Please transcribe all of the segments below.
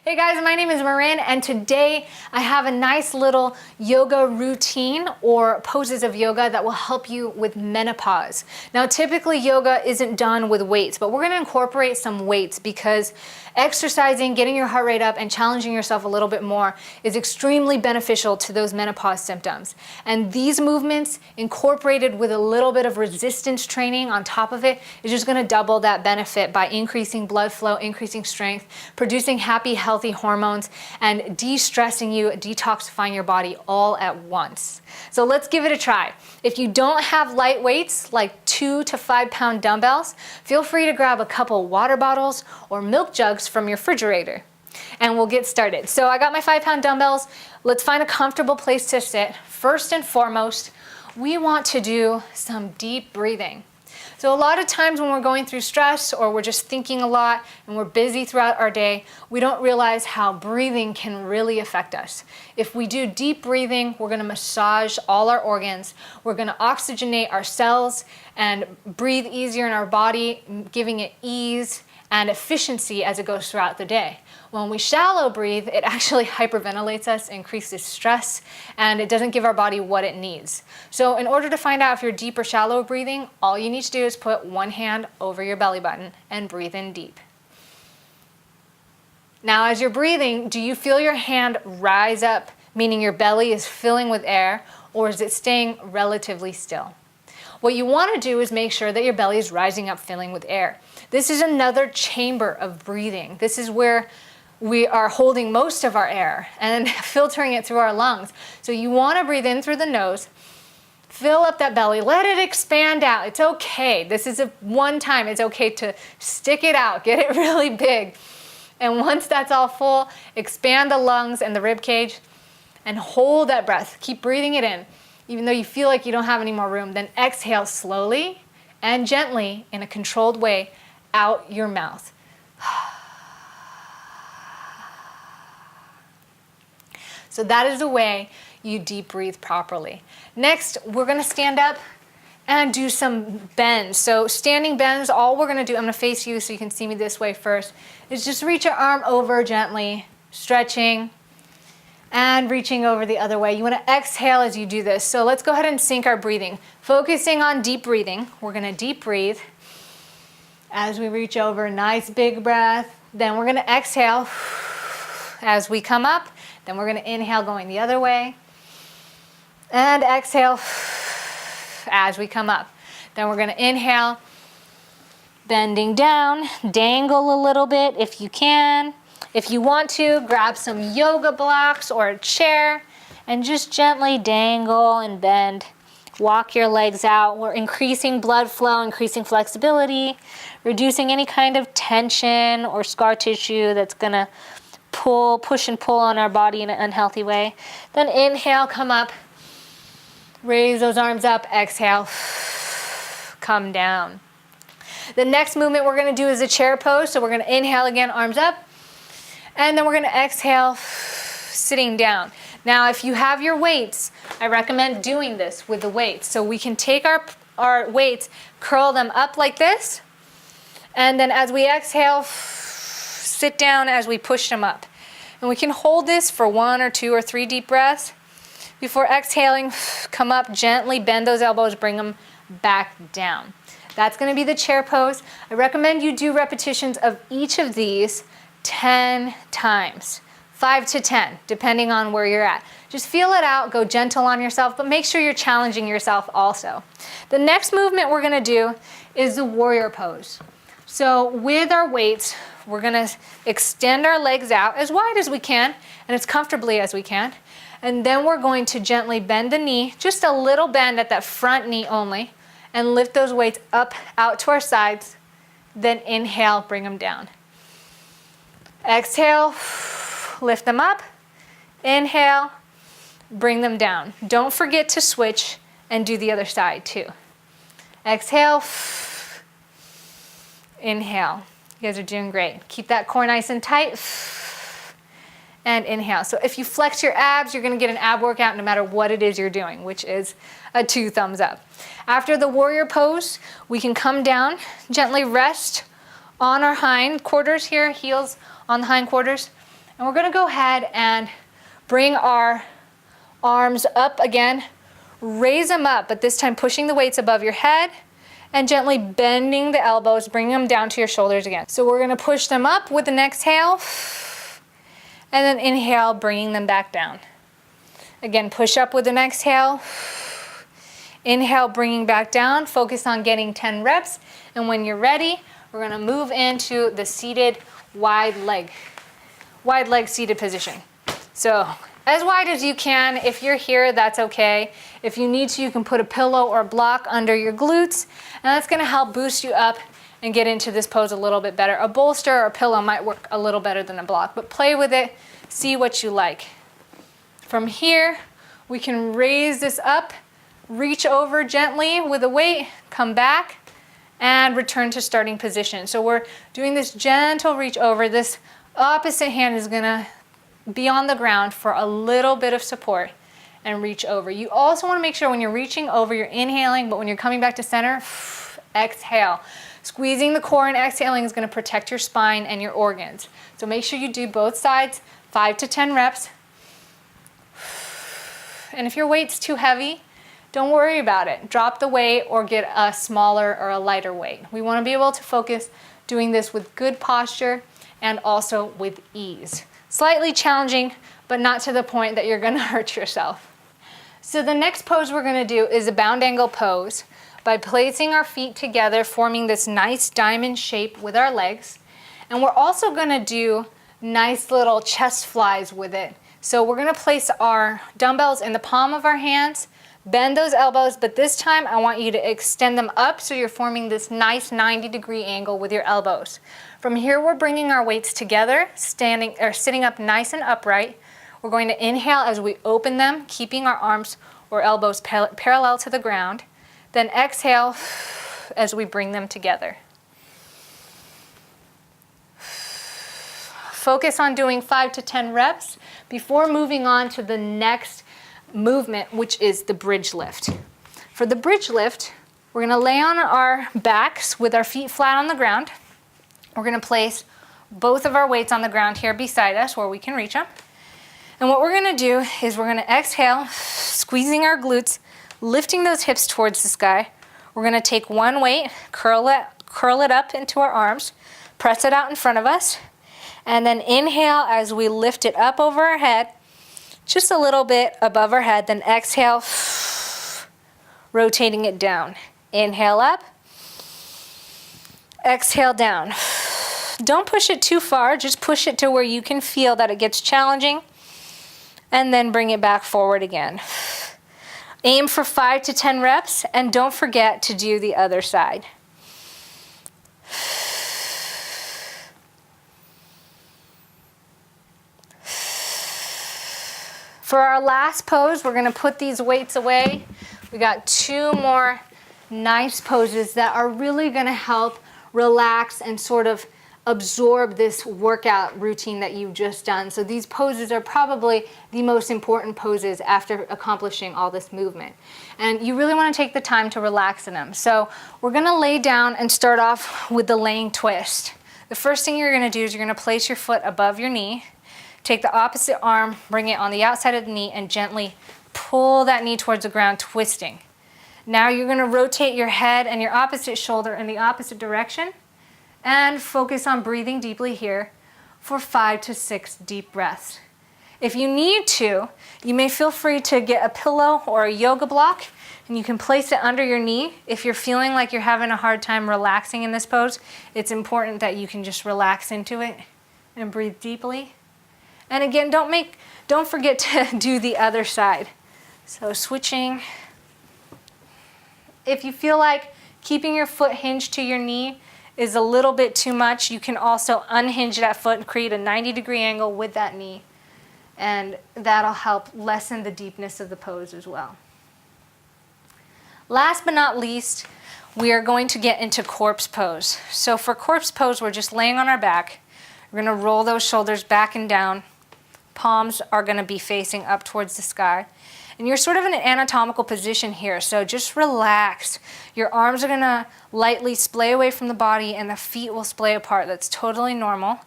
Hey guys, my name is Marin, and today I have a nice little yoga routine or poses of yoga that will help you with menopause. Now, typically yoga isn't done with weights, but we're gonna incorporate some weights because exercising, getting your heart rate up, and challenging yourself a little bit more is extremely beneficial to those menopause symptoms. And these movements, incorporated with a little bit of resistance training on top of it, is just gonna double that benefit by increasing blood flow, increasing strength, producing happy, healthy hormones, and de-stressing you, detoxifying your body all at once. So let's give it a try. If you don't have light weights like 2 to 5 pound dumbbells, feel free to grab a couple water bottles or milk jugs from your refrigerator and we'll get started. So I got my 5 pound dumbbells. Let's find a comfortable place to sit. First and foremost, we want to do some deep breathing. So a lot of times when we're going through stress or we're just thinking a lot and we're busy throughout our day, we don't realize how breathing can really affect us. If we do deep breathing, we're gonna massage all our organs, we're gonna oxygenate our cells and breathe easier in our body, giving it ease and efficiency as it goes throughout the day. When we shallow breathe, it actually hyperventilates us, increases stress, and it doesn't give our body what it needs. So in order to find out if you're deep or shallow breathing, all you need to do is put one hand over your belly button and breathe in deep. Now as you're breathing, do you feel your hand rise up, meaning your belly is filling with air, or is it staying relatively still? What you want to do is make sure that your belly is rising up, filling with air. This is another chamber of breathing. This is where we are holding most of our air and filtering it through our lungs. So you want to breathe in through the nose, fill up that belly, let it expand out. It's okay. This is one time. It's okay to stick it out, get it really big. And once that's all full, expand the lungs and the rib cage and hold that breath. Keep breathing it in. Even though you feel like you don't have any more room, then exhale slowly and gently in a controlled way out your mouth. So that is the way you deep breathe properly. Next, we're gonna stand up and do some bends. So standing bends, all we're gonna do, I'm gonna face you so you can see me this way first, is just reach your arm over gently, stretching, and reaching over the other way. You want to exhale as you do this. So let's go ahead and sync our breathing. Focusing on deep breathing, we're going to deep breathe as we reach over. Nice big breath. Then we're going to exhale as we come up. Then we're going to inhale going the other way. And exhale as we come up. Then we're going to inhale, bending down, dangle a little bit if you can. If you want to, grab some yoga blocks or a chair and just gently dangle and bend. Walk your legs out. We're increasing blood flow, increasing flexibility, reducing any kind of tension or scar tissue that's gonna push and pull on our body in an unhealthy way. Then inhale, come up, raise those arms up, exhale, come down. The next movement we're gonna do is a chair pose. So we're gonna inhale again, arms up. And then we're gonna exhale, sitting down. Now, if you have your weights, I recommend doing this with the weights. So we can take our weights, curl them up like this, and then as we exhale, sit down as we push them up. And we can hold this for 1 or 2 or 3 deep breaths. Before exhaling, come up, gently bend those elbows, bring them back down. That's gonna be the chair pose. I recommend you do repetitions of each of these 10 times, 5 to 10, depending on where you're at. Just feel it out, go gentle on yourself, but make sure you're challenging yourself also. The next movement we're gonna do is the warrior pose. So with our weights, we're gonna extend our legs out as wide as we can and as comfortably as we can. And then we're going to gently bend the knee, just a little bend at that front knee only, and lift those weights up, out to our sides. Then inhale, bring them down. Exhale, lift them up, inhale, bring them down. Don't forget to switch and do the other side too. Exhale, inhale. You guys are doing great. Keep that core nice and tight, and inhale. So if you flex your abs, you're gonna get an ab workout no matter what it is you're doing, which is a 2 thumbs up. After the warrior pose, we can come down, gently rest on our hind quarters here, heels on the hindquarters, And we're gonna go ahead and bring our arms up again, raise them up, but this time pushing the weights above your head and gently bending the elbows, bringing them down to your shoulders again. So we're gonna push them up with an exhale, and then inhale, bringing them back down. Again, push up with an exhale, inhale, bringing back down, focus on getting 10 reps, and when you're ready, we're gonna move into the seated wide leg seated position. So as wide as you can. If you're here, that's okay. If you need to, you can put a pillow or a block under your glutes, and that's gonna help boost you up and get into this pose a little bit better. A bolster or a pillow might work a little better than a block, but play with it, see what you like. From here, we can raise this up, reach over gently with a weight, come back, and return to starting position. So we're doing this gentle reach over. This opposite hand is gonna be on the ground for a little bit of support and reach over. You also wanna make sure when you're reaching over, you're inhaling, but when you're coming back to center, exhale. Squeezing the core and exhaling is gonna protect your spine and your organs. So make sure you do both sides, 5 to 10 reps. And if your weight's too heavy, don't worry about it. Drop the weight or get a smaller or a lighter weight. We wanna be able to focus doing this with good posture and also with ease. Slightly challenging, but not to the point that you're gonna hurt yourself. So the next pose we're gonna do is a bound angle pose by placing our feet together, forming this nice diamond shape with our legs. And we're also gonna do nice little chest flies with it. So we're gonna place our dumbbells in the palm of our hands, bend those elbows, but this time I want you to extend them up so you're forming this nice 90-degree angle with your elbows. From here, we're bringing our weights together, standing or sitting up nice and upright. We're going to inhale as we open them, keeping our arms or elbows parallel to the ground. Then exhale as we bring them together. Focus on doing 5 to 10 reps before moving on to the next movement, which is the bridge lift. For the bridge lift, we're gonna lay on our backs with our feet flat on the ground. We're gonna place both of our weights on the ground here beside us where we can reach them. And what we're gonna do is we're gonna exhale, squeezing our glutes, lifting those hips towards the sky. We're gonna take one weight, curl it up into our arms, press it out in front of us, and then inhale as we lift it up over our head, just a little bit above our head, then exhale, rotating it down. Inhale up, exhale down. Don't push it too far, just push it to where you can feel that it gets challenging, and then bring it back forward again. Aim for 5 to 10 reps, and don't forget to do the other side. For our last pose, we're gonna put these weights away. We got 2 more nice poses that are really gonna help relax and sort of absorb this workout routine that you've just done. So these poses are probably the most important poses after accomplishing all this movement. And you really wanna take the time to relax in them. So we're gonna lay down and start off with the laying twist. The first thing you're gonna do is you're gonna place your foot above your knee. Take the opposite arm, bring it on the outside of the knee, and gently pull that knee towards the ground, twisting. Now you're gonna rotate your head and your opposite shoulder in the opposite direction, and focus on breathing deeply here for 5 to 6 deep breaths. If you need to, you may feel free to get a pillow or a yoga block, and you can place it under your knee. If you're feeling like you're having a hard time relaxing in this pose, it's important that you can just relax into it and breathe deeply. And again, don't forget to do the other side. So switching. If you feel like keeping your foot hinged to your knee is a little bit too much, you can also unhinge that foot and create a 90-degree angle with that knee. And that'll help lessen the deepness of the pose as well. Last but not least, we are going to get into corpse pose. So for corpse pose, we're just laying on our back. We're gonna roll those shoulders back and down. Palms are gonna be facing up towards the sky. And you're sort of in an anatomical position here, so just relax. Your arms are gonna lightly splay away from the body and the feet will splay apart. That's totally normal.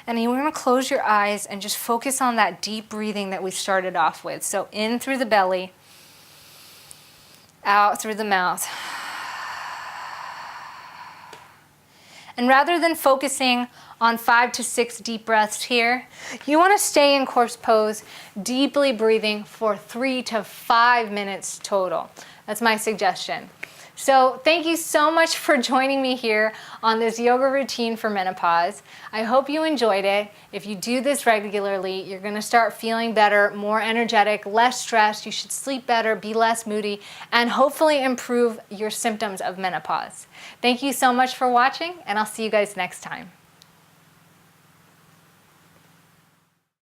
And you're gonna close your eyes and just focus on that deep breathing that we started off with. So in through the belly, out through the mouth. And rather than focusing on 5 to 6 deep breaths here, you want to stay in corpse pose, deeply breathing for 3 to 5 minutes total. That's my suggestion. So thank you so much for joining me here on this yoga routine for menopause. I hope you enjoyed it. If you do this regularly, you're gonna start feeling better, more energetic, less stressed. You should sleep better, be less moody, and hopefully improve your symptoms of menopause. Thank you so much for watching, and I'll see you guys next time.